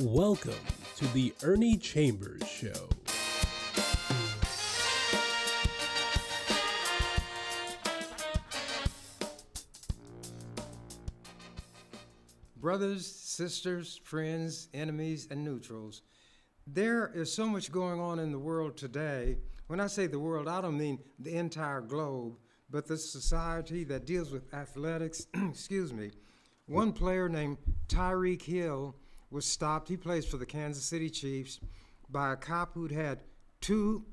Welcome to the Ernie Chambers Show. Brothers, sisters, friends, enemies, and neutrals, there is so much going on in the world today. When I say the world, I don't mean the entire globe, but the society that deals with athletics. Excuse me. One player named Tyreek Hill was stopped. He plays for the Kansas City Chiefs by a cop who'd had two,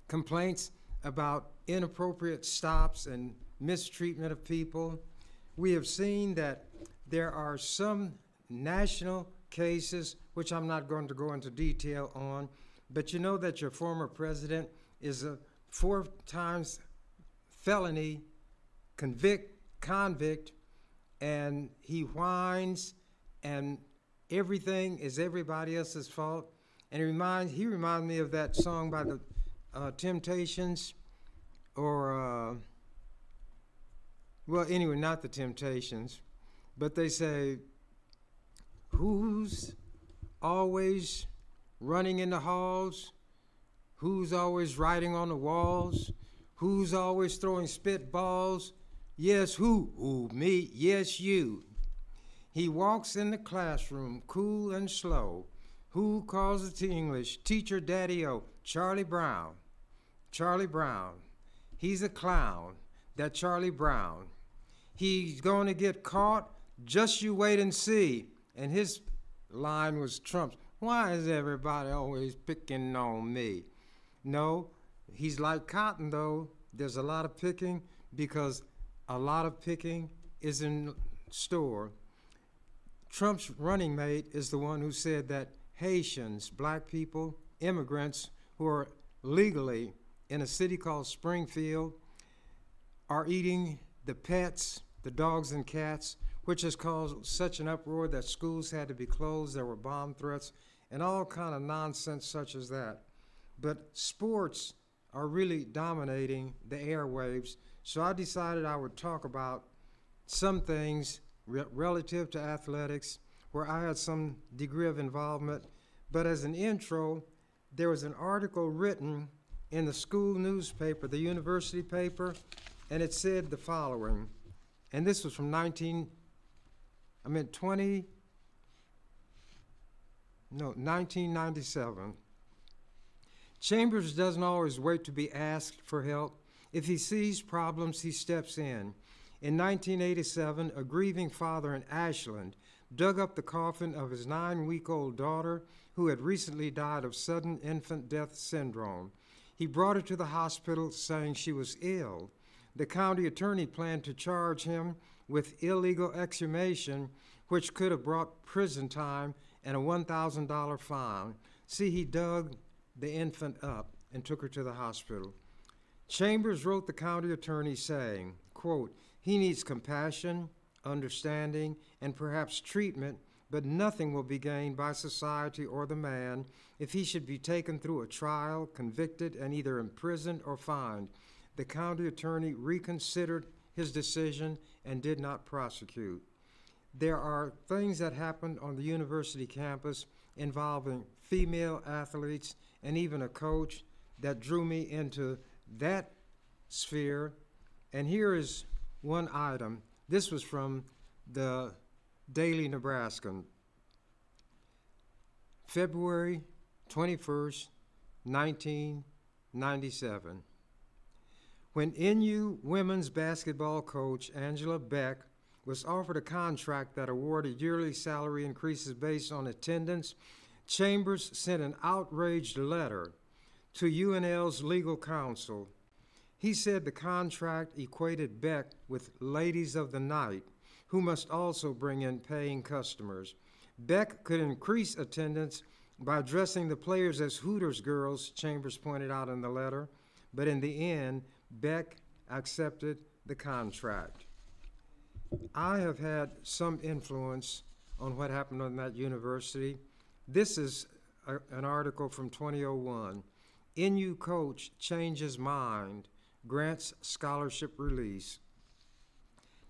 complaints about inappropriate stops and mistreatment of people. We have seen that there are some national cases, which I'm not going to go into detail on, but you know that your former president is a 4 times felony convict, and he whines, and everything is everybody else's fault. And he reminds me of that song by the Temptations, or well, anyway, not the Temptations, but they say, who's always running in the halls? Who's always writing on the walls? Who's always throwing spitballs? Yes, who? Who, me? Yes, you. He walks in the classroom, cool and slow. Who calls it to English? Teacher Daddy-O, Charlie Brown. Charlie Brown. He's a clown, that Charlie Brown. He's going to get caught, just you wait and see. And his line was Trump's, why is everybody always picking on me? No, he's like cotton, though. There's a lot of picking because a lot of picking is in store. Trump's running mate is the one who said that Haitians, black people, immigrants who are legally in a city called Springfield are eating the pets, the dogs and cats, which has caused such an uproar that schools had to be closed. There were bomb threats and all kind of nonsense such as that. But sports are really dominating the airwaves, so I decided I would talk about some things relative to athletics where I had some degree of involvement. But as an intro, there was an article written in the school newspaper, the university paper, and it said the following, and this was from 1997. Chambers doesn't always wait to be asked for help. If he sees problems, he steps in. In 1987, a grieving father in Ashland dug up the coffin of his 9-week-old daughter who had recently died of sudden infant death syndrome. He brought her to the hospital saying she was ill. The county attorney planned to charge him with illegal exhumation, which could have brought prison time and a $1,000 fine. See, he dug the infant up and took her to the hospital. Chambers wrote the county attorney saying, quote, he needs compassion, understanding, and perhaps treatment, but nothing will be gained by society or the man if he should be taken through a trial, convicted, and either imprisoned or fined. The county attorney reconsidered his decision and did not prosecute. There are things that happened on the university campus involving female athletes and even a coach that drew me into that sphere. And here is one item. This was from the Daily Nebraskan. February 21st, 1997. When NU women's basketball coach Angela Beck was offered a contract that awarded yearly salary increases based on attendance, Chambers sent an outraged letter to UNL's legal counsel. He said the contract equated Beck with ladies of the night, who must also bring in paying customers. Beck could increase attendance by dressing the players as Hooters girls, Chambers pointed out in the letter, but in the end, Beck accepted the contract. I have had some influence on what happened on that university. This is an article from 2001. NU coach changes mind, grants scholarship release.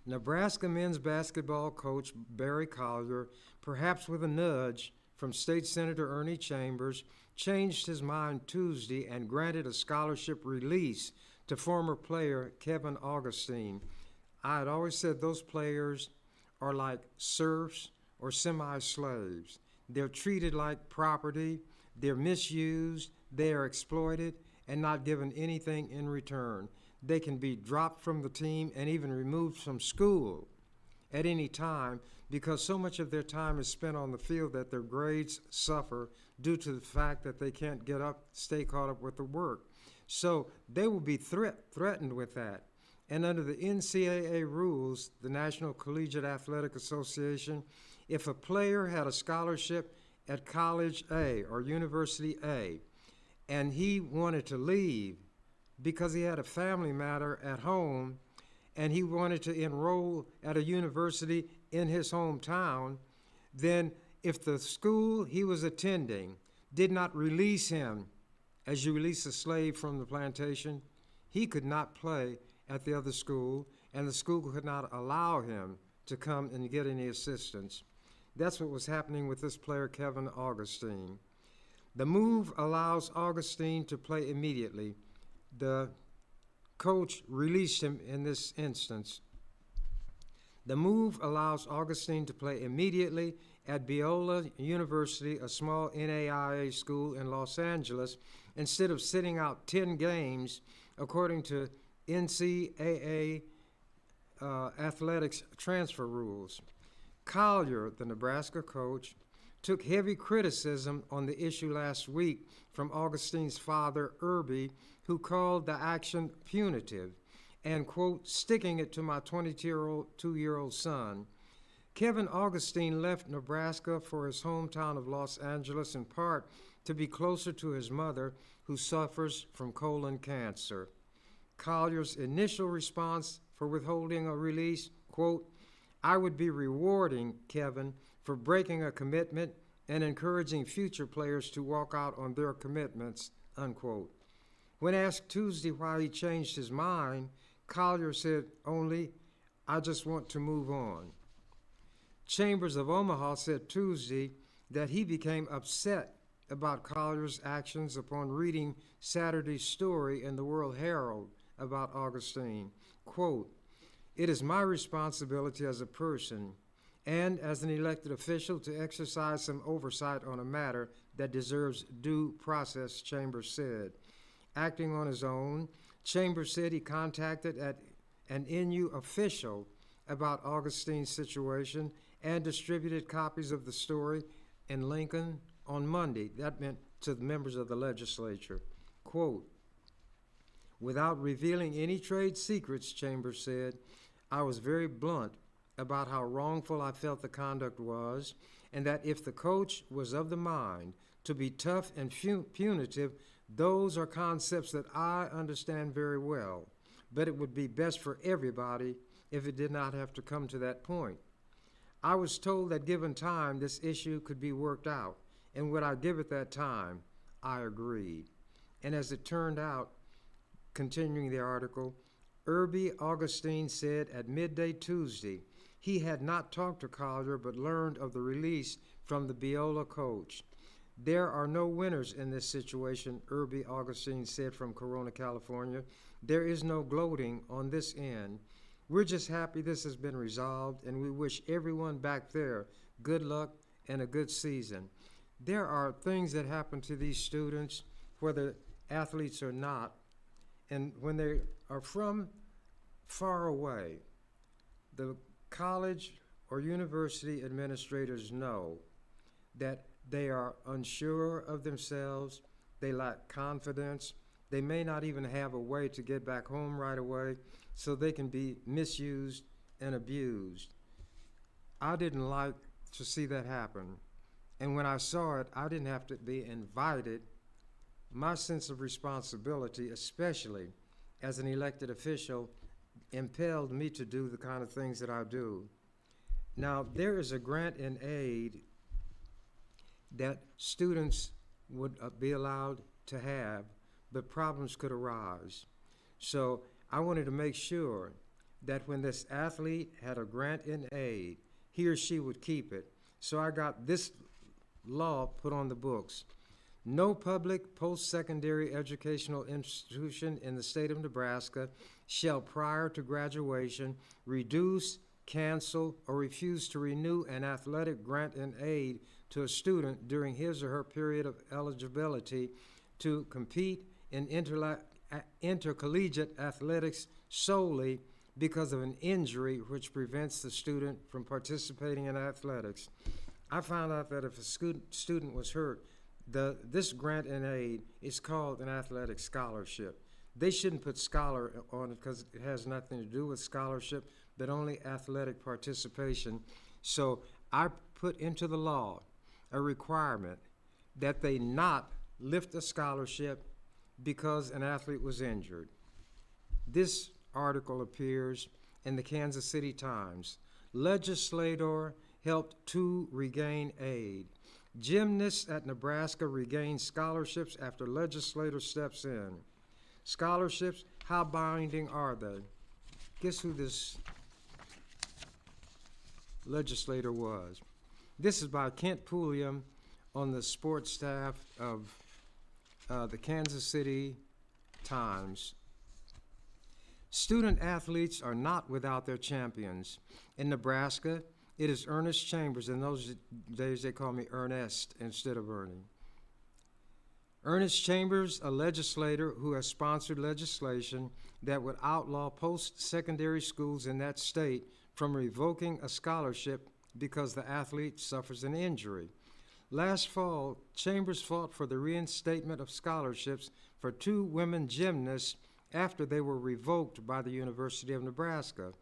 Nebraska men's basketball coach Barry Collier, perhaps with a nudge from State Senator Ernie Chambers, changed his mind Tuesday and granted a scholarship release to former player Kevin Augustine. I had always said those players are like serfs or semi-slaves. They're treated like property, they're misused, they are exploited, and not given anything in return. They can be dropped from the team and even removed from school at any time because so much of their time is spent on the field that their grades suffer due to the fact that they can't get up, stay caught up with the work. So they will be threatened with that. And under the NCAA rules, the National Collegiate Athletic Association, if a player had a scholarship at College A or University A, and he wanted to leave because he had a family matter at home and he wanted to enroll at a university in his hometown, then if the school he was attending did not release him as you release a slave from the plantation, he could not play at the other school, and the school could not allow him to come and get any assistance. That's what was happening with this player, Kevin Augustine. The move allows Augustine to play immediately. The coach released him in this instance. The move allows Augustine to play immediately at Biola University, a small NAIA school in Los Angeles, instead of sitting out 10 games, according to NCAA athletics transfer rules. Collier, the Nebraska coach, took heavy criticism on the issue last week from Augustine's father, Irby, who called the action punitive and, quote, sticking it to my 22-year-old son. Kevin Augustine left Nebraska for his hometown of Los Angeles in part to be closer to his mother, who suffers from colon cancer. Collier's initial response for withholding a release, quote, I would be rewarding Kevin for breaking a commitment and encouraging future players to walk out on their commitments, unquote. When asked Tuesday why he changed his mind, Collier said only, I just want to move on. Chambers of Omaha said Tuesday that he became upset about Collier's actions upon reading Saturday's story in the World Herald about Augustine. Quote, it is my responsibility as a person and as an elected official to exercise some oversight on a matter that deserves due process, Chambers said. Acting on his own, Chambers said he contacted an NU official about Augustine's situation and distributed copies of the story in Lincoln on Monday. That meant to the members of the legislature. Quote, without revealing any trade secrets, Chambers said, I was very blunt about how wrongful I felt the conduct was, and that if the coach was of the mind to be tough and punitive, those are concepts that I understand very well, but it would be best for everybody if it did not have to come to that point. I was told that given time, this issue could be worked out, and would I give it that time? I agreed. And as it turned out, continuing the article, Irby Augustine said at midday Tuesday he had not talked to Collier but learned of the release from the Biola coach. There are no winners in this situation, Irby Augustine said from Corona, California. There is no gloating on this end. We're just happy this has been resolved, and we wish everyone back there good luck and a good season. There are things that happen to these students, whether athletes or not, and when they are from far away, the college or university administrators know that they are unsure of themselves, they lack confidence, they may not even have a way to get back home right away, so they can be misused and abused. I didn't like to see that happen. And when I saw it, I didn't have to be invited. My sense of responsibility, especially as an elected official, impelled me to do the kind of things that I do. Now, there is a grant and aid that students would be allowed to have, but problems could arise. So I wanted to make sure that when this athlete had a grant in aid, he or she would keep it. So I got this law put on the books. No public post-secondary educational institution in the state of Nebraska shall, prior to graduation, reduce, cancel, or refuse to renew an athletic grant in aid to a student during his or her period of eligibility to compete in intercollegiate athletics solely because of an injury which prevents the student from participating in athletics. I found out that if a student was hurt, this grant in aid is called an athletic scholarship. They shouldn't put scholar on it because it has nothing to do with scholarship, but only athletic participation. So I put into the law a requirement that they not lift a scholarship because an athlete was injured. This article appears in the Kansas City Times. Legislator helped two regain aid. Gymnasts at Nebraska regain scholarships after legislator steps in. Scholarships, how binding are they? Guess who this legislator was? This is by Kent Pulliam on the sports staff of the Kansas City Times. Student athletes are not without their champions. In Nebraska, it is Ernest Chambers. In those days, they call me Ernest instead of Ernie. Ernest Chambers, a legislator who has sponsored legislation that would outlaw post-secondary schools in that state from revoking a scholarship because the athlete suffers an injury. Last fall, Chambers fought for the reinstatement of scholarships for two women gymnasts after they were revoked by the University of Nebraska.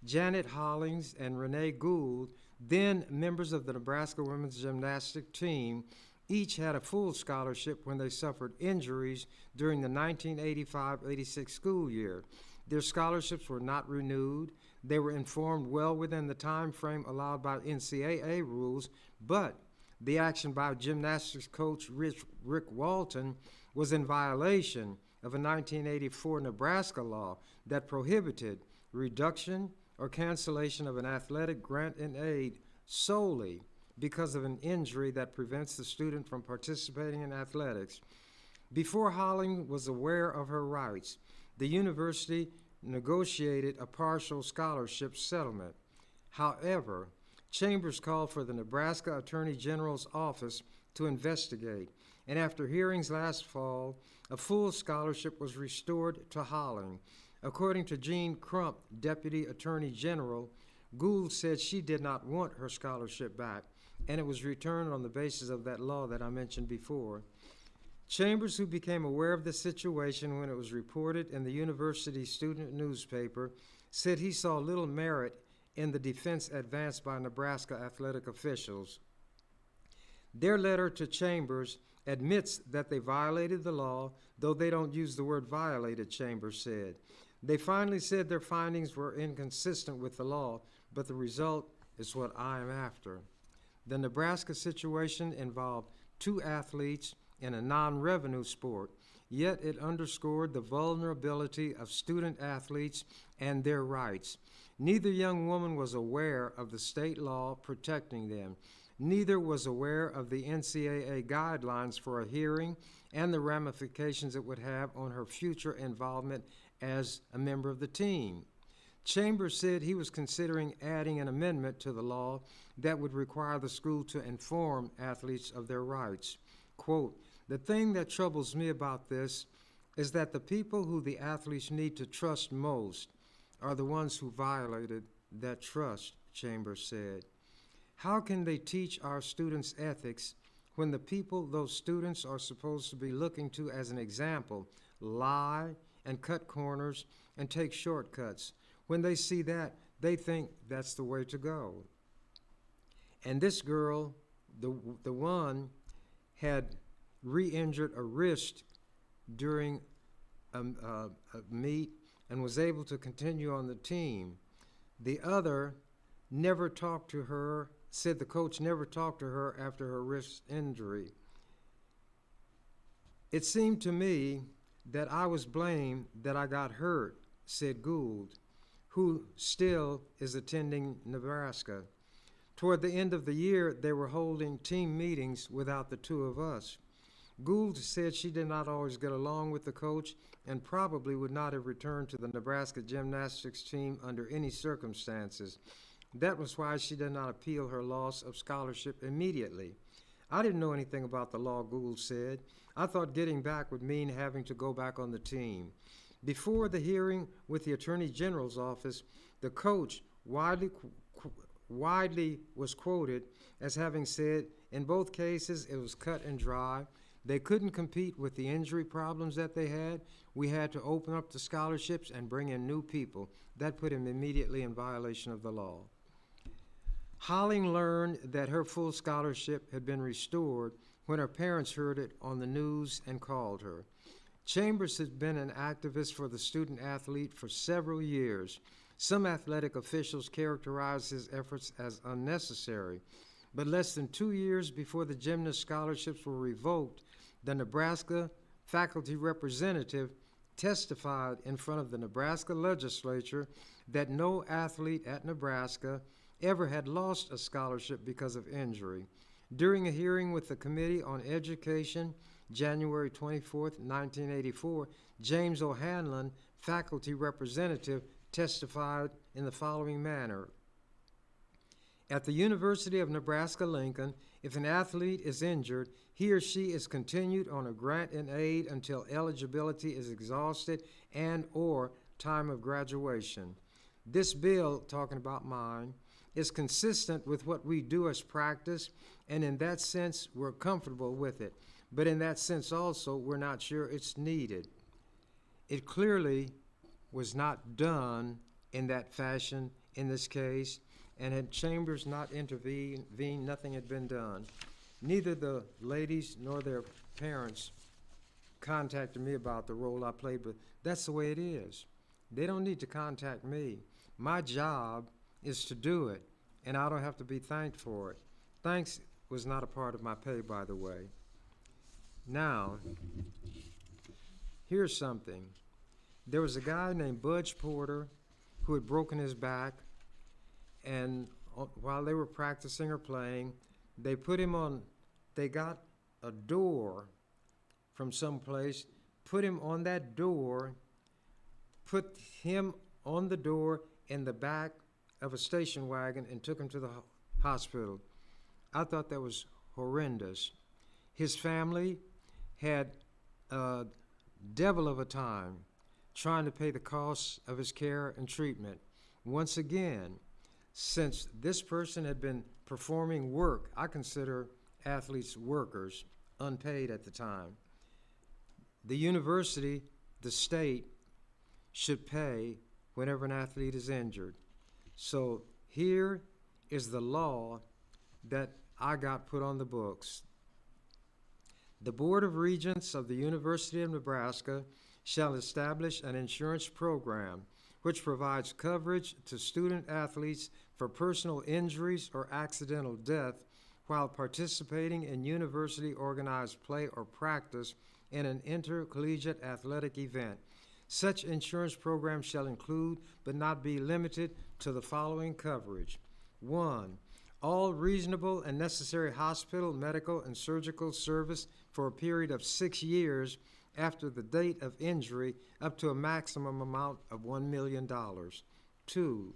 Janet Hollings and Renee Gould, then members of the Nebraska women's gymnastic team, each had a full scholarship when they suffered injuries during the 1985-86 school year. Their scholarships were not renewed. They were informed well within the time frame allowed by NCAA rules, but the action by gymnastics coach Rick Walton was in violation of a 1984 Nebraska law that prohibited reduction or cancellation of an athletic grant in aid solely because of an injury that prevents the student from participating in athletics. Before Holling was aware of her rights, the university negotiated a partial scholarship settlement. However, Chambers called for the Nebraska Attorney General's office to investigate, and after hearings last fall, a full scholarship was restored to Holling. According to Jean Crump, Deputy Attorney General, Gould said she did not want her scholarship back, and it was returned on the basis of that law that I mentioned before. Chambers, who became aware of the situation when it was reported in the university student newspaper, said he saw little merit in the defense advanced by Nebraska athletic officials. Their letter to Chambers admits that they violated the law, though they don't use the word violated, Chambers said. They finally said their findings were inconsistent with the law, but the result is what I am after. The Nebraska situation involved two athletes in a non-revenue sport, yet it underscored the vulnerability of student athletes and their rights. Neither young woman was aware of the state law protecting them. Neither was aware of the NCAA guidelines for a hearing and the ramifications it would have on her future involvement as a member of the team. Chambers said he was considering adding an amendment to the law that would require the school to inform athletes of their rights. Quote, "The thing that troubles me about this is that the people who the athletes need to trust most are the ones who violated that trust," Chambers said. "How can they teach our students ethics when the people those students are supposed to be looking to as an example lie and cut corners and take shortcuts? When they see that, they think that's the way to go." And this girl, the had re-injured a wrist during a meet and was able to continue on the team. The other never talked to her, said the coach never talked to her after her wrist injury. "It seemed to me that I was blamed that I got hurt," said Gould, who still is attending Nebraska. Toward the end of the year, they were holding team meetings without the two of us. Gould said she did not always get along with the coach and probably would not have returned to the Nebraska gymnastics team under any circumstances. That was why she did not appeal her loss of scholarship immediately. I didn't know anything about the law, Gould said. I thought getting back would mean having to go back on the team. Before the hearing with the Attorney General's office, the coach widely was quoted as having said, in both cases, it was cut and dry. They couldn't compete with the injury problems that they had. We had to open up the scholarships and bring in new people. That put him immediately in violation of the law. Holling learned that her full scholarship had been restored when her parents heard it on the news and called her. Chambers has been an activist for the student athlete for several years. Some athletic officials characterize his efforts as unnecessary, but less than 2 years before the gymnast scholarships were revoked, the Nebraska faculty representative testified in front of the Nebraska legislature that no athlete at Nebraska ever had lost a scholarship because of injury. During a hearing with the Committee on Education, January 24, 1984, James O'Hanlon, faculty representative, testified in the following manner. At the University of Nebraska-Lincoln, if an athlete is injured, he or she is continued on a grant and aid until eligibility is exhausted and or time of graduation. This bill, talking about mine, is consistent with what we do as practice, and in that sense, we're comfortable with it. But in that sense also, we're not sure it's needed. It clearly was not done in that fashion in this case, and had Chambers not intervened, nothing had been done. Neither the ladies nor their parents contacted me about the role I played, but that's the way it is. They don't need to contact me. My job is to do it, and I don't have to be thanked for it. Thanks was not a part of my pay, by the way. Now, here's something. There was a guy named Budge Porter who had broken his back, and while they were practicing or playing, they got a door from someplace, put him on that door, put him on the door in the back of a station wagon and took him to the hospital. I thought that was horrendous. His family had a devil of a time trying to pay the costs of his care and treatment. Once again, since this person had been performing work, I consider athletes workers, unpaid at the time, the university, the state, should pay whenever an athlete is injured. So here is the law that I got put on the books. The Board of Regents of the University of Nebraska shall establish an insurance program which provides coverage to student athletes for personal injuries or accidental death while participating in university-organized play or practice in an intercollegiate athletic event. Such insurance program shall include, but not be limited to, the following coverage. 1. All reasonable and necessary hospital, medical, and surgical service for a period of 6 years after the date of injury, up to a maximum amount of $1 million. 2.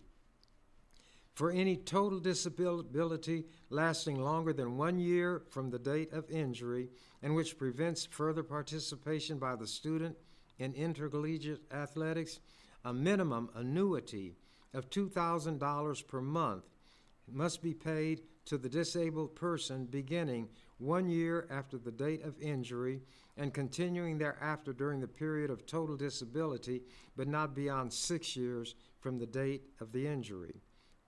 For any total disability lasting longer than 1 year from the date of injury and which prevents further participation by the student in intercollegiate athletics, a minimum annuity of $2,000 per month must be paid to the disabled person beginning 1 year after the date of injury and continuing thereafter during the period of total disability, but not beyond 6 years from the date of the injury.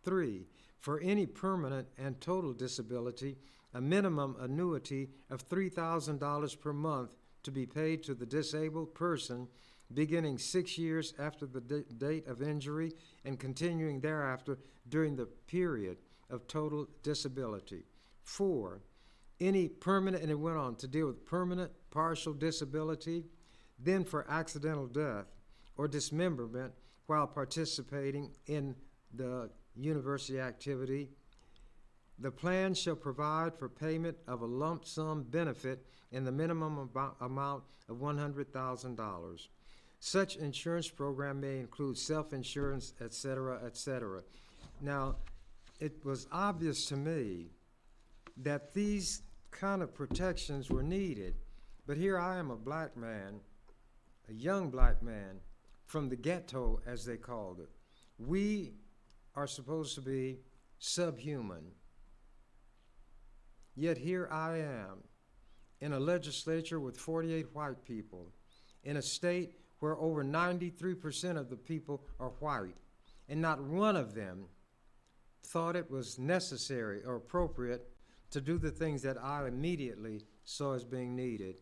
3. For any permanent and total disability, a minimum annuity of $3,000 per month to be paid to the disabled person beginning 6 years after the date of injury and continuing thereafter during the period of total disability. 4. Any permanent, and it went on to deal with permanent partial disability, then for accidental death or dismemberment, while participating in the university activity. The plan shall provide for payment of a lump sum benefit in the minimum amount of $100,000. Such insurance program may include self-insurance, etc., etc. Now, it was obvious to me that these kind of protections were needed. But here I am, a black man, a young black man, from the ghetto, as they called it. We are supposed to be subhuman. Yet here I am, in a legislature with 48 white people, in a state where over 93% of the people are white, and not one of them thought it was necessary or appropriate to do the things that I immediately saw as being needed.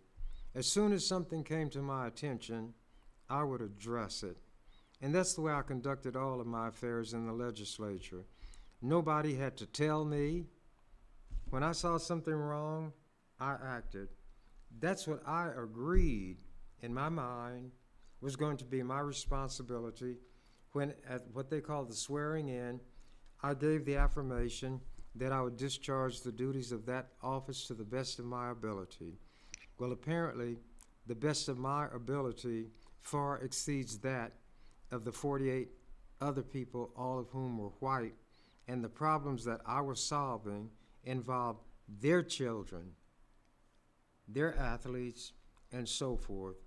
As soon as something came to my attention, I would address it. And that's the way I conducted all of my affairs in the legislature. Nobody had to tell me. When I saw something wrong, I acted. That's what I agreed in my mind was going to be my responsibility when, at what they call the swearing in, I gave the affirmation that I would discharge the duties of that office to the best of my ability. Well, apparently, the best of my ability far exceeds that of the 48 other people, all of whom were white, and the problems that I was solving involved their children, their athletes, and so forth.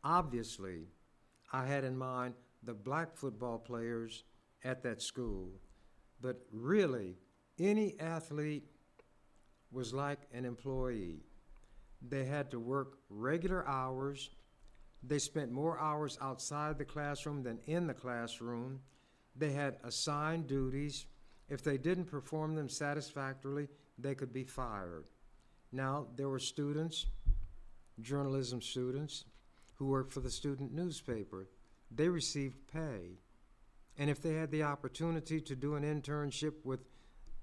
Obviously, I had in mind the black football players at that school, but really, any athlete was like an employee. They had to work regular hours. They spent more hours outside the classroom than in the classroom. They had assigned duties. If they didn't perform them satisfactorily, they could be fired. Now, there were students, journalism students, who worked for the student newspaper. They received pay. And if they had the opportunity to do an internship with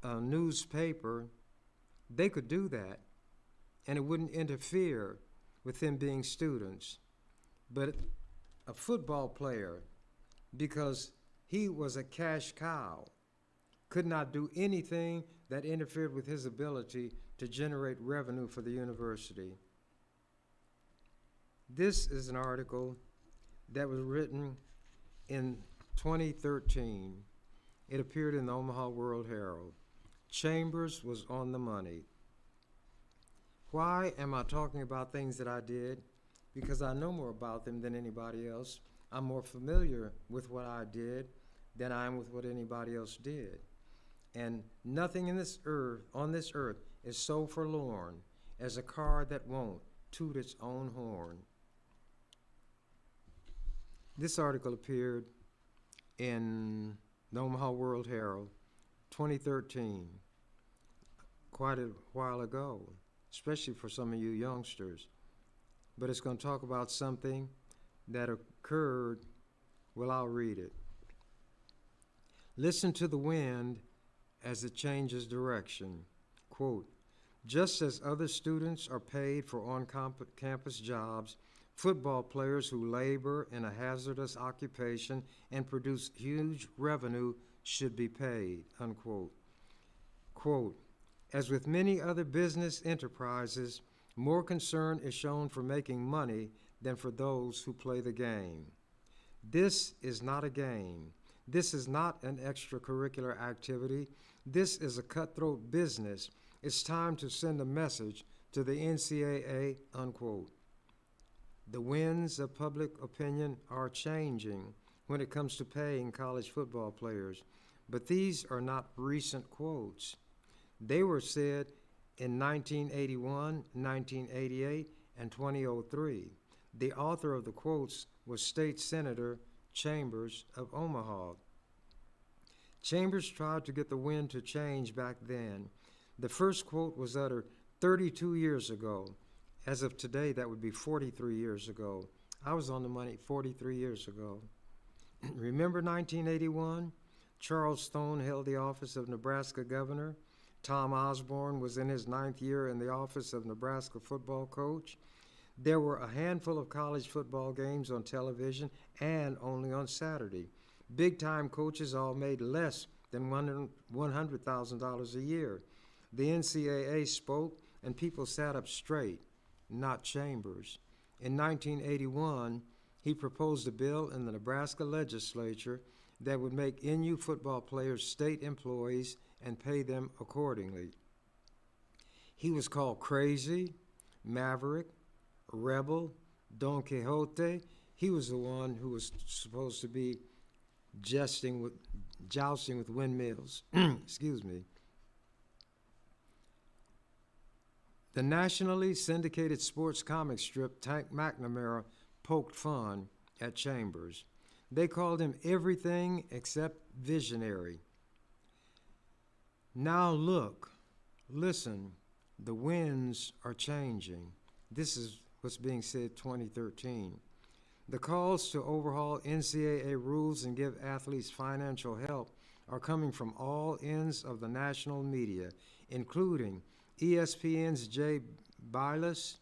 a newspaper, they could do that, and it wouldn't interfere with them being students. But a football player, because he was a cash cow, could not do anything that interfered with his ability to generate revenue for the university. This is an article that was written in 2013. It appeared in the Omaha World Herald. Chambers was on the money. Why am I talking about things that I did? Because I know more about them than anybody else. I'm more familiar with what I did than I am with what anybody else did. And nothing on this earth is so forlorn as a car that won't toot its own horn. This article appeared in the Omaha World Herald, 2013, quite a while ago, especially for some of you youngsters. But it's going to talk about something that occurred. Well, I'll read it. Listen to the wind as it changes direction. Quote, just as other students are paid for on-campus jobs, football players who labor in a hazardous occupation and produce huge revenue should be paid, unquote. Quote, as with many other business enterprises, more concern is shown for making money than for those who play the game. This is not a game. This is not an extracurricular activity. This is a cutthroat business. It's time to send a message to the NCAA, unquote. The winds of public opinion are changing when it comes to paying college football players, but these are not recent quotes. They were said in 1981, 1988, and 2003. The author of the quotes was State Senator Chambers of Omaha. Chambers tried to get the wind to change back then. The first quote was uttered 32 years ago. As of today, that would be 43 years ago. I was on the money 43 years ago. Remember 1981? Charles Stone held the office of Nebraska governor. Tom Osborne was in his 9th year in the office of Nebraska football coach. There were a handful of college football games on television and only on Saturday. Big-time coaches all made less than $100,000 a year. The NCAA spoke, and people sat up straight, not Chambers. In 1981, he proposed a bill in the Nebraska legislature that would make NU football players state employees and pay them accordingly. He was called crazy, maverick, rebel, Don Quixote. He was the one who was supposed to be jousting with windmills. Excuse me. The nationally syndicated sports comic strip Tank McNamara poked fun at Chambers. They called him everything except visionary. Now look, listen, the winds are changing. This is what's being said 2013. The calls to overhaul NCAA rules and give athletes financial help are coming from all ends of the national media, including ESPN's Jay Bilas.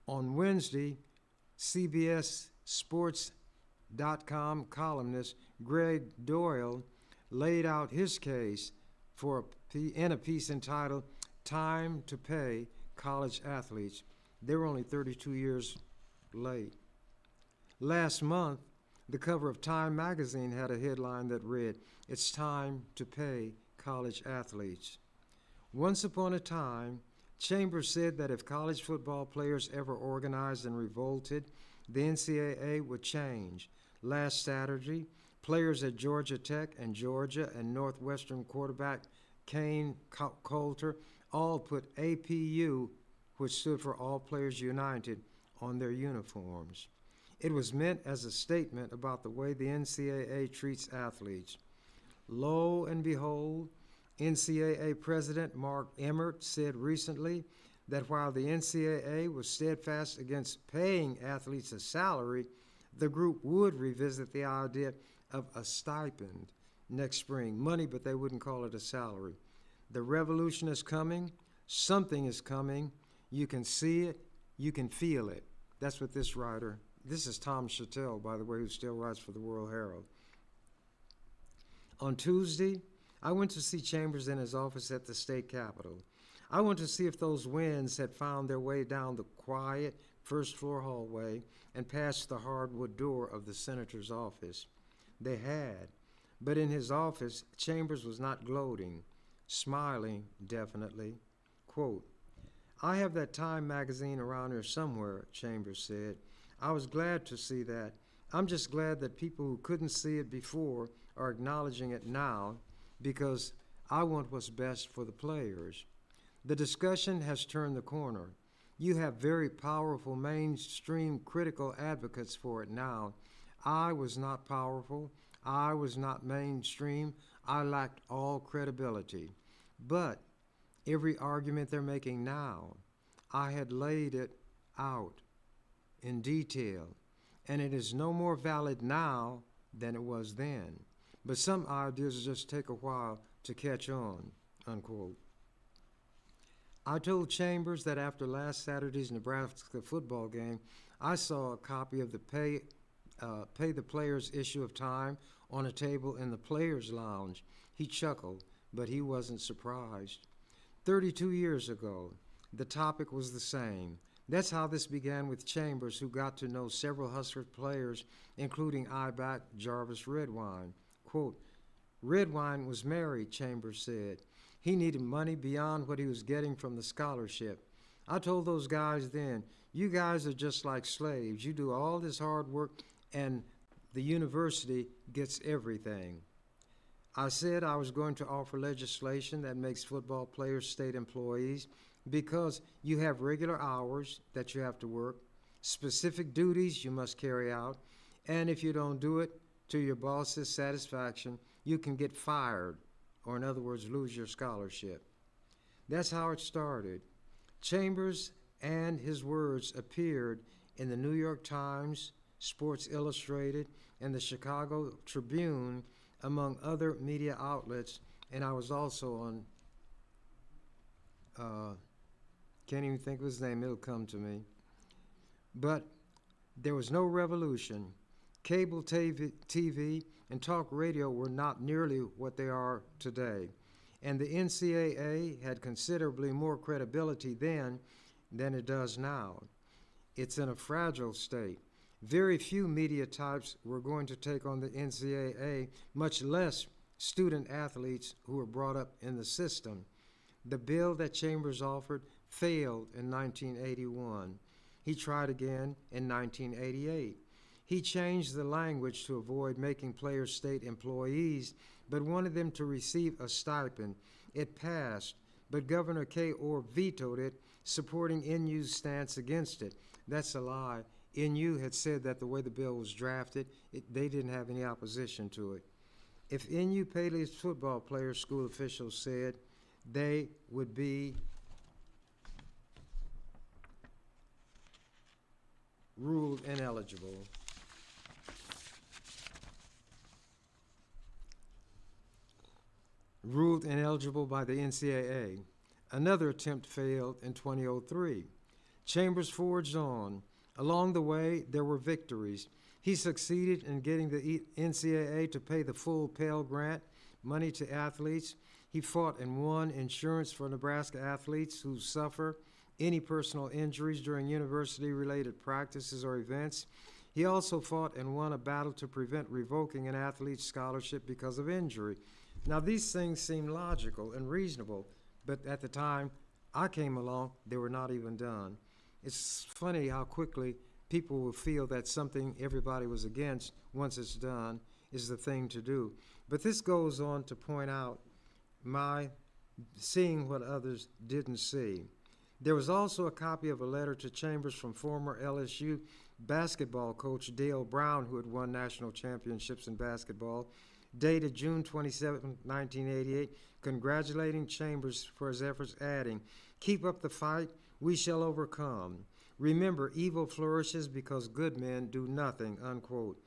On Wednesday, CBS Sports.com columnist Greg Doyle laid out his case in a piece entitled Time to Pay College Athletes. They were only 32 years late. Last month, the cover of Time magazine had a headline that read, "It's time to pay college athletes." Once upon a time, Chambers said that if college football players ever organized and revolted, the NCAA would change. Last Saturday, players at Georgia Tech and Georgia and Northwestern quarterback Kane Coulter all put APU, which stood for All Players United, on their uniforms. It was meant as a statement about the way the NCAA treats athletes. Lo and behold, NCAA President Mark Emmert said recently that while the NCAA was steadfast against paying athletes a salary, the group would revisit the idea of a stipend next spring. Money, but they wouldn't call it a salary. The revolution is coming. Something is coming. You can see it. You can feel it. That's what this is Tom Chattel, by the way, who still writes for the World Herald. On Tuesday, I went to see Chambers in his office at the state capitol. I went to see if those winds had found their way down the quiet first-floor hallway and past the hardwood door of the senator's office. They had, but in his office, Chambers was not gloating, smiling definitely. Quote, "I have that Time magazine around here somewhere," Chambers said. "I was glad to see that. I'm just glad that people who couldn't see it before are acknowledging it now, because I want what's best for the players. The discussion has turned the corner. You have very powerful mainstream critical advocates for it now. I was not powerful. I was not mainstream. I lacked all credibility. But every argument they're making now, I had laid it out in detail, and it is no more valid now than it was then. But some ideas just take a while to catch on," unquote. I told Chambers that after last Saturday's Nebraska football game, I saw a copy of the Pay the Players issue of Time on a table in the Players Lounge. He chuckled, but he wasn't surprised. 32 years ago, the topic was the same. That's how this began with Chambers, who got to know several Husker players, including I-back Jarvis Redwine. Quote, "Redwine was married," Chambers said. "He needed money beyond what he was getting from the scholarship. I told those guys then, you guys are just like slaves. You do all this hard work and the university gets everything." I said I was going to offer legislation that makes football players state employees because you have regular hours that you have to work, specific duties you must carry out, and if you don't do it to your boss's satisfaction, you can get fired, or in other words, lose your scholarship. That's how it started. Chambers and his words appeared in the New York Times, Sports Illustrated, and the Chicago Tribune, among other media outlets, and I was also on, can't even think of his name, it'll come to me. But there was no revolution. Cable TV and talk radio were not nearly what they are today. And the NCAA had considerably more credibility then than it does now. It's in a fragile state. Very few media types were going to take on the NCAA, much less student athletes who were brought up in the system. The bill that Chambers offered failed in 1981. He tried again in 1988. He changed the language to avoid making players state employees, but wanted them to receive a stipend. It passed, but Governor Kay Orr vetoed it, supporting NU's stance against it. That's a lie. NU had said that the way the bill was drafted, they didn't have any opposition to it. If NU paid its football players, school officials said, they would be ruled ineligible. Ruled ineligible by the NCAA. Another attempt failed in 2003. Chambers forged on. Along the way, there were victories. He succeeded in getting the NCAA to pay the full Pell Grant money to athletes. He fought and won insurance for Nebraska athletes who suffer any personal injuries during university-related practices or events. He also fought and won a battle to prevent revoking an athlete's scholarship because of injury. Now, these things seem logical and reasonable, but at the time I came along, they were not even done. It's funny how quickly people will feel that something everybody was against, once it's done, is the thing to do. But this goes on to point out my seeing what others didn't see. There was also a copy of a letter to Chambers from former LSU basketball coach Dale Brown, who had won national championships in basketball, dated June 27, 1988, congratulating Chambers for his efforts, adding, "Keep up the fight, we shall overcome. Remember, evil flourishes because good men do nothing," unquote.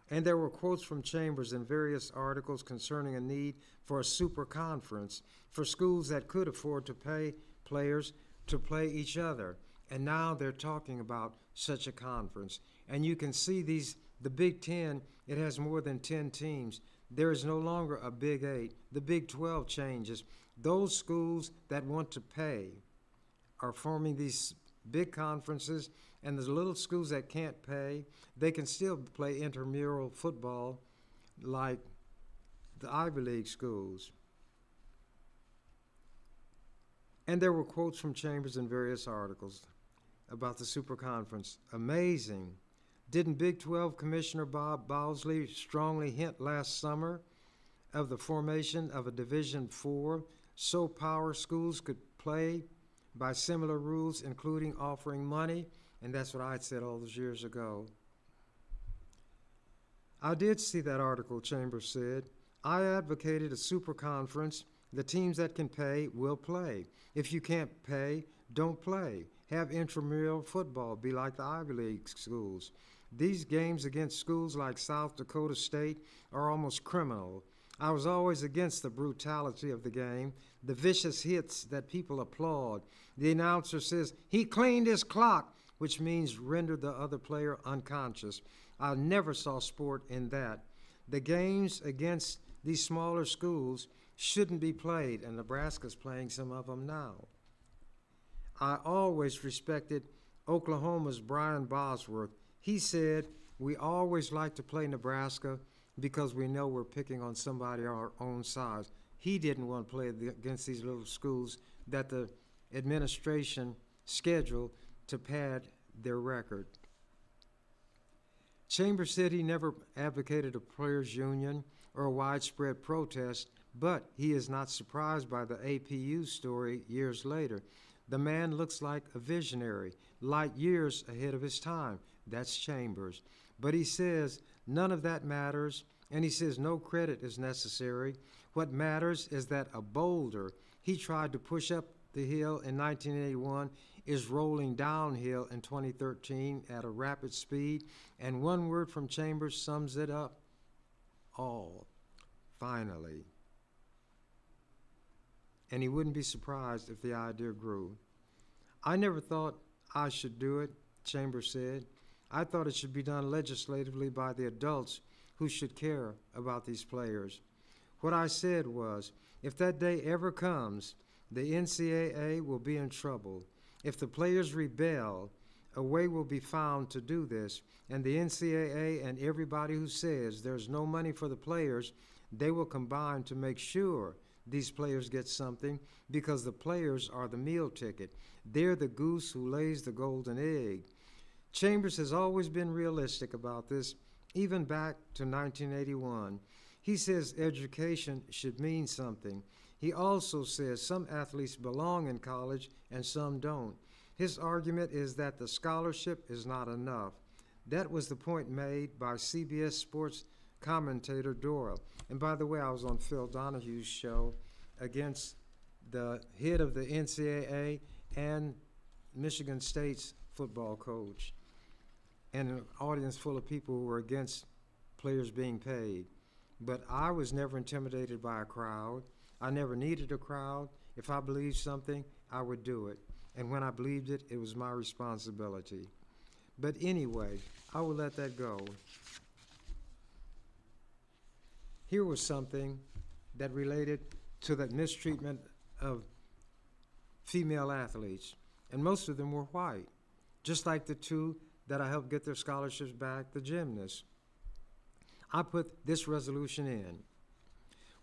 And there were quotes from Chambers in various articles concerning a need for a super conference for schools that could afford to pay players to play each other. And now they're talking about such a conference. And you can see the Big Ten, it has more than 10 teams. There is no longer a Big 8. The Big 12 changes. Those schools that want to pay are forming these big conferences, and the little schools that can't pay, they can still play intramural football like the Ivy League schools. And there were quotes from Chambers in various articles about the super conference. Amazing. Didn't Big 12 Commissioner Bob Bowsley strongly hint last summer of the formation of a Division IV so power schools could play by similar rules, including offering money? And that's what I had said all those years ago. I did see that article, Chambers said. I advocated a super conference. The teams that can pay will play. If you can't pay, don't play. Have intramural football be like the Ivy League schools. These games against schools like South Dakota State are almost criminal. I was always against the brutality of the game, the vicious hits that people applaud. The announcer says, "He cleaned his clock," which means rendered the other player unconscious. I never saw sport in that. The games against these smaller schools shouldn't be played, and Nebraska's playing some of them now. I always respected Oklahoma's Brian Bosworth. He said, "We always like to play Nebraska because we know we're picking on somebody our own size." He didn't want to play against these little schools that the administration scheduled to pad their record. Chambers said he never advocated a players' union or a widespread protest, but he is not surprised by the APU story years later. The man looks like a visionary, light years ahead of his time. That's Chambers. But he says none of that matters, and he says no credit is necessary. What matters is that a boulder he tried to push up the hill in 1981 is rolling downhill in 2013 at a rapid speed, and one word from Chambers sums it up all. Finally. And he wouldn't be surprised if the idea grew. I never thought I should do it, Chambers said. I thought it should be done legislatively by the adults who should care about these players. What I said was, if that day ever comes, the NCAA will be in trouble. If the players rebel, a way will be found to do this, and the NCAA and everybody who says there's no money for the players, they will combine to make sure these players get something, because the players are the meal ticket. They're the goose who lays the golden egg. Chambers has always been realistic about this, even back to 1981. He says education should mean something. He also says some athletes belong in college and some don't. His argument is that the scholarship is not enough. That was the point made by CBS Sports commentator Dora. And by the way, I was on Phil Donahue's show against the head of the NCAA and Michigan State's football coach, and an audience full of people who were against players being paid. But I was never intimidated by a crowd. I never needed a crowd. If I believed something, I would do it. And when I believed it, it was my responsibility. But anyway, I will let that go. Here was something that related to the mistreatment of female athletes, and most of them were white, just like the two that I helped get their scholarships back, the gymnasts. I put this resolution in.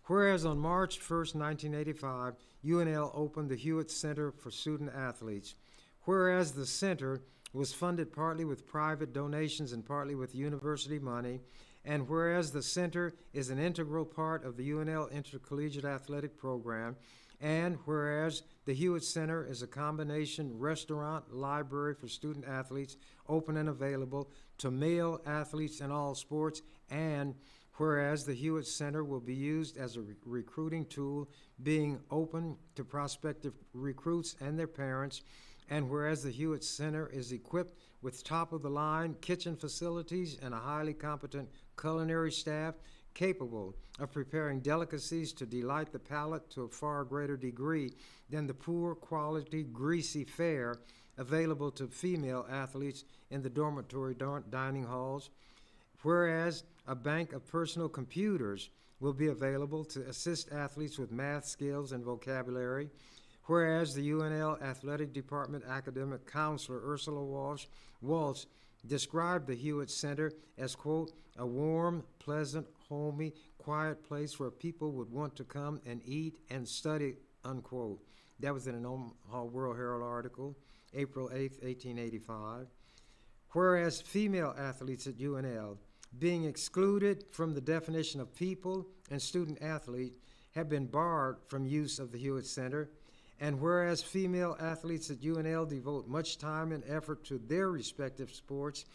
Whereas on March 1st, 1985, UNL opened the Hewitt Center for Student Athletes. Whereas the center was funded partly with private donations and partly with university money, and whereas the center is an integral part of the UNL Intercollegiate Athletic Program, and whereas the Hewitt Center is a combination restaurant, library for student athletes, open and available to male athletes in all sports, and whereas the Hewitt Center will be used as a recruiting tool, being open to prospective recruits and their parents, and whereas the Hewitt Center is equipped with top-of-the-line kitchen facilities and a highly competent culinary staff capable of preparing delicacies to delight the palate to a far greater degree than the poor quality, greasy fare available to female athletes in the dormitory dining halls. Whereas a bank of personal computers will be available to assist athletes with math skills and vocabulary. Whereas the UNL Athletic Department academic counselor Ursula Walsh described the Hewitt Center as, quote, a warm, pleasant, homey, quiet place where people would want to come and eat and study, unquote. That was in an Omaha World Herald article, April 8, 1885. Whereas female athletes at UNL, being excluded from the definition of people and student athlete, have been barred from use of the Hewitt Center, and whereas female athletes at UNL devote much time and effort to their respective sports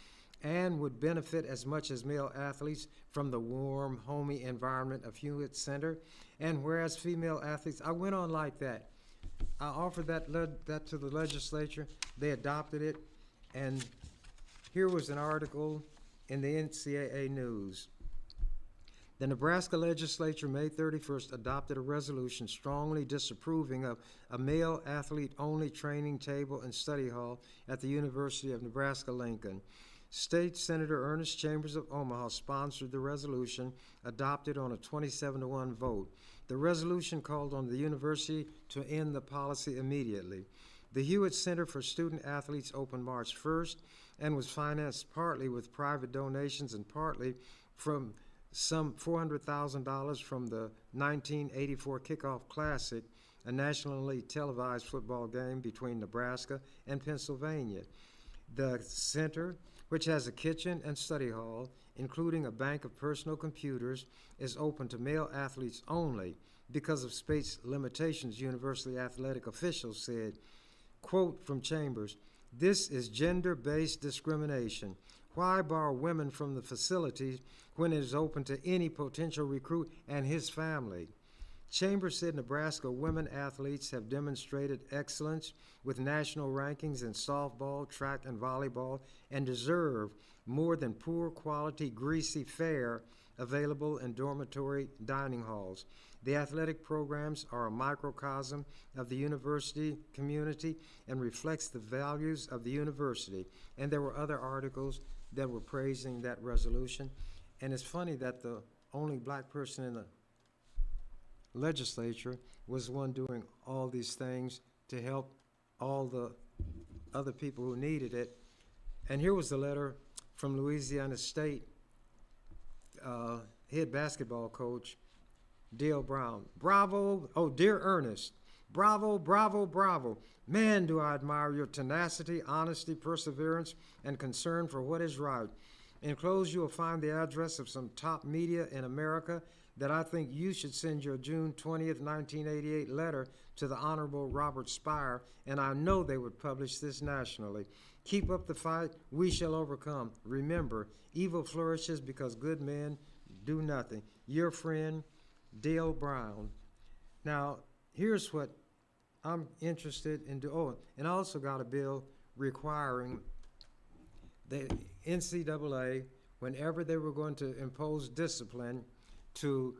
and would benefit as much as male athletes from the warm, homey environment of Hewitt Center, and whereas female athletes, I went on like that. I offered that to the legislature. They adopted it, and here was an article in the NCAA News. The Nebraska legislature, May 31st, adopted a resolution strongly disapproving of a male athlete-only training table and study hall at the University of Nebraska-Lincoln. State Senator Ernest Chambers of Omaha sponsored the resolution, adopted on a 27-1 vote. The resolution called on the university to end the policy immediately. The Hewitt Center for Student Athletes opened March 1st and was financed partly with private donations and partly from some $400,000 from the 1984 Kickoff Classic, a nationally televised football game between Nebraska and Pennsylvania. The center, which has a kitchen and study hall, including a bank of personal computers, is open to male athletes only because of space limitations, university athletic officials said. Quote from Chambers, "This is gender-based discrimination. Why bar women from the facilities when it is open to any potential recruit and his family?" Chambers said Nebraska women athletes have demonstrated excellence with national rankings in softball, track, and volleyball and deserve more than poor quality, greasy fare available in dormitory dining halls. The athletic programs are a microcosm of the university community and reflects the values of the university. And there were other articles that were praising that resolution. And it's funny that the only black person in the legislature was the one doing all these things to help all the other people who needed it. And here was the letter from Louisiana State head basketball coach, Dale Brown. Bravo, oh, dear Ernest, bravo, bravo, bravo. Man, do I admire your tenacity, honesty, perseverance, and concern for what is right. Enclosed, you will find the address of some top media in America that I think you should send your June 20th, 1988 letter to the Honorable Robert Spire, and I know they would publish this nationally. Keep up the fight. We shall overcome. Remember, evil flourishes because good men do nothing. Your friend, Dale Brown. Now, here's what I'm interested in doing. Oh, and I also got a bill requiring the NCAA, whenever they were going to impose discipline, to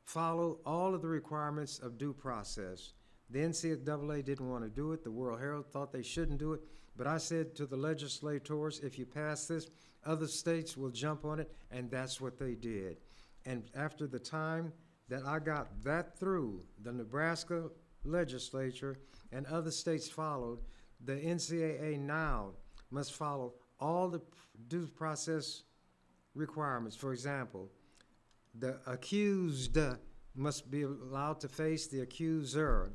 follow all of the requirements of due process. The NCAA didn't want to do it. The World Herald thought they shouldn't do it. But I said to the legislators, if you pass this, other states will jump on it, and that's what they did. And after the time that I got that through, the Nebraska legislature and other states followed, the NCAA now must follow all the due process requirements. For example, the accused must be allowed to face the accuser.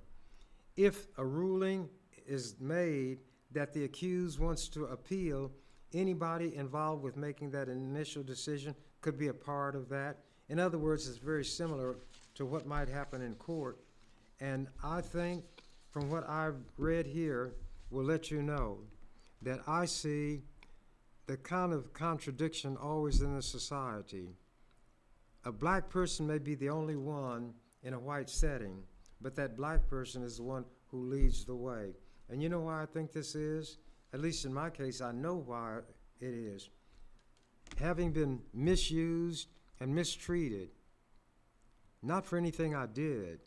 If a ruling is made that the accused wants to appeal, anybody involved with making that initial decision could be a part of that. In other words, it's very similar to what might happen in court. And I think from what I've read here will let you know that I see the kind of contradiction always in the society. A black person may be the only one in a white setting, but that black person is the one who leads the way. And you know why I think this is? At least in my case, I know why it is. Having been misused and mistreated, not for anything I did,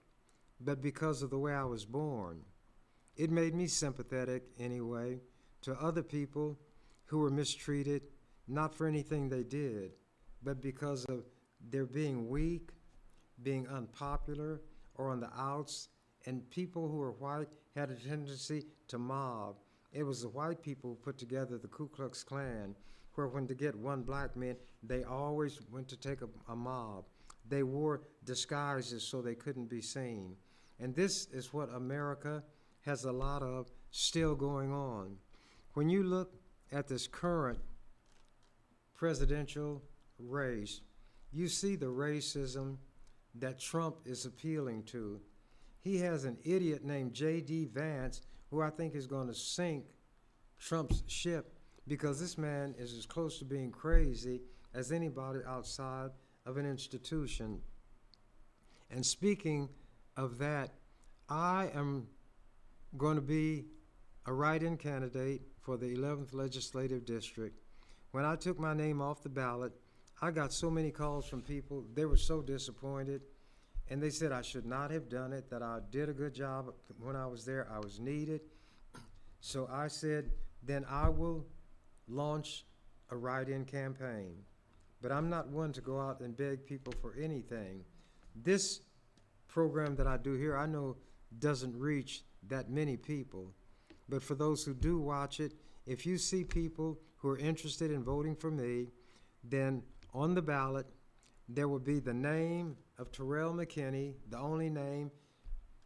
but because of the way I was born, it made me sympathetic anyway to other people who were mistreated, not for anything they did, but because of their being weak, being unpopular, or on the outs. And people who were white had a tendency to mob. It was the white people who put together the Ku Klux Klan, where when to get one black man, they always went to take a mob. They wore disguises so they couldn't be seen. And this is what America has a lot of still going on. When you look at this current presidential race, you see the racism that Trump is appealing to. He has an idiot named J.D. Vance, who I think is going to sink Trump's ship, because this man is as close to being crazy as anybody outside of an institution. And speaking of that, I am going to be a write-in candidate for the 11th Legislative District. When I took my name off the ballot, I got so many calls from people. They were so disappointed, and they said I should not have done it, that I did a good job when I was there. I was needed. So I said, then I will launch a write-in campaign. But I'm not one to go out and beg people for anything. This program that I do here, I know doesn't reach that many people. But for those who do watch it, if you see people who are interested in voting for me, then on the ballot, there will be the name of Terrell McKinney, the only name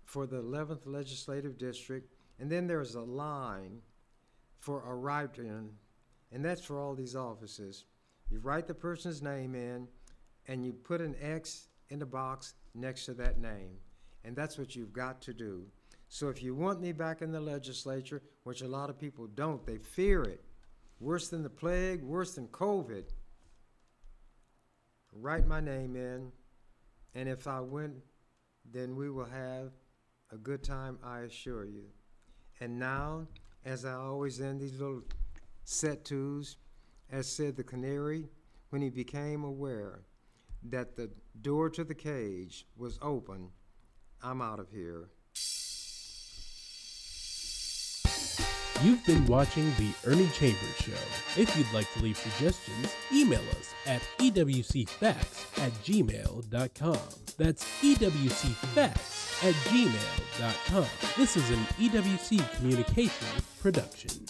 for the 11th Legislative District, and then there's a line for a write-in, and that's for all these offices. You write the person's name in, and you put an X in the box next to that name, and that's what you've got to do. So if you want me back in the legislature, which a lot of people don't, they fear it, worse than the plague, worse than COVID, write my name in, and if I win, then we will have a good time, I assure you. And now, as I always end these little set twos, as said the canary, when he became aware that the door to the cage was open. I'm out of here. You've been watching The Ernie Chambers Show. If you'd like to leave suggestions, email us at ewcfacts@gmail.com. That's ewcfacts@gmail.com. This is an EWC Communications production.